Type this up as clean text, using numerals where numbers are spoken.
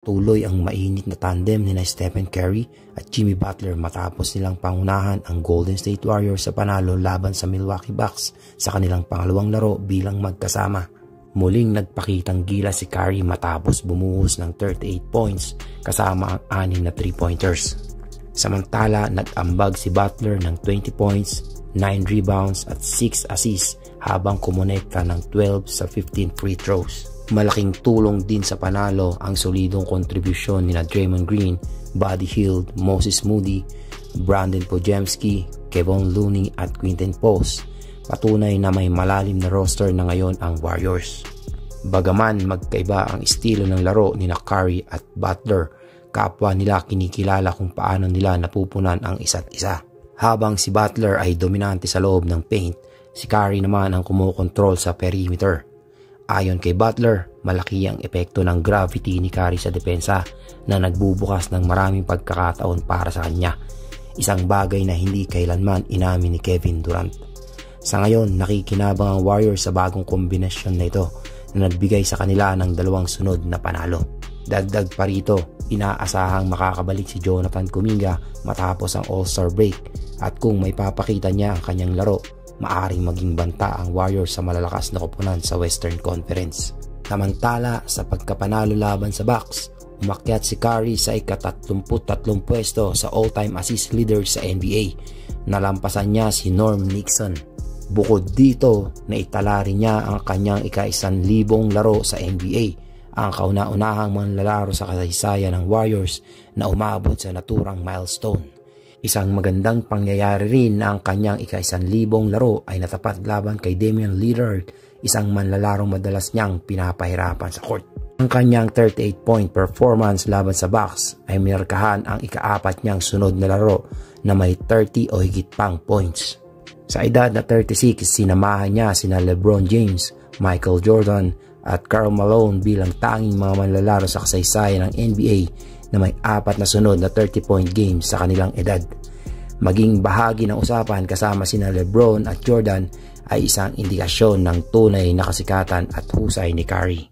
Tuloy ang mainit na tandem ni Stephen Curry at Jimmy Butler matapos nilang pangunahan ang Golden State Warriors sa panalo laban sa Milwaukee Bucks sa kanilang pangalawang laro bilang magkasama. Muling nagpakitang gila si Curry matapos bumuhos ng 38 points kasama ang 6 na 3-pointers. Samantala, nag-ambag si Butler ng 20 points, 9 rebounds at 6 assists habang kumonekta ng 12 sa 15 free throws. Malaking tulong din sa panalo ang solidong kontribusyon ni Draymond Green, Buddy Hield, Moses Moody, Brandon Podziemski, Kevon Looney at Quinton Post. Patunay na may malalim na roster na ngayon ang Warriors. Bagaman magkaiba ang estilo ng laro ni Curry at Butler, kapwa nila kinikilala kung paano nila napupunan ang isa't isa. Habang si Butler ay dominante sa loob ng paint, si Curry naman ang kumokontrol sa perimeter. Ayon kay Butler, malaki ang epekto ng gravity ni Curry sa depensa na nagbubukas ng maraming pagkakataon para sa kanya. Isang bagay na hindi kailanman inamin ni Kevin Durant. Sa ngayon, nakikinabang ang Warriors sa bagong kombinasyon na ito na nagbigay sa kanila ng 2 sunod na panalo. Dagdag pa rito, inaasahang makakabalik si Jonathan Kuminga matapos ang All-Star break at kung may papakita niya ang kanyang laro, maaring maging banta ang Warriors sa malalakas na koponan sa Western Conference. Samantala, sa pagkapanalo laban sa Bucks, umakyat si Curry sa ika-33 pwesto sa all-time assist leader sa NBA. Nalampasan niya si Norm Nixon. Bukod dito, naitala rin niya ang kanyang ika-1,000 laro sa NBA, ang kauna-unahang manlalaro sa kasaysayan ng Warriors na umabot sa naturang milestone. Isang magandang pangyayari rin na ang kanyang ika-1,000 laro ay natapat laban kay Damian Lillard, isang manlalarong madalas niyang pinapahirapan sa court. Ang kanyang 38-point performance laban sa Bucks ay minarkahan ang ika-4 niyang sunod na laro na may 30 o higit pang points. Sa edad na 36, sinamahan niya sina LeBron James, Michael Jordan at Karl Malone bilang tanging mga manlalaro sa kasaysayan ng NBA na may 4 na sunod na 30-point games sa kanilang edad. Maging bahagi ng usapan kasama sina LeBron at Jordan ay isang indikasyon ng tunay na kasikatan at husay ni Curry.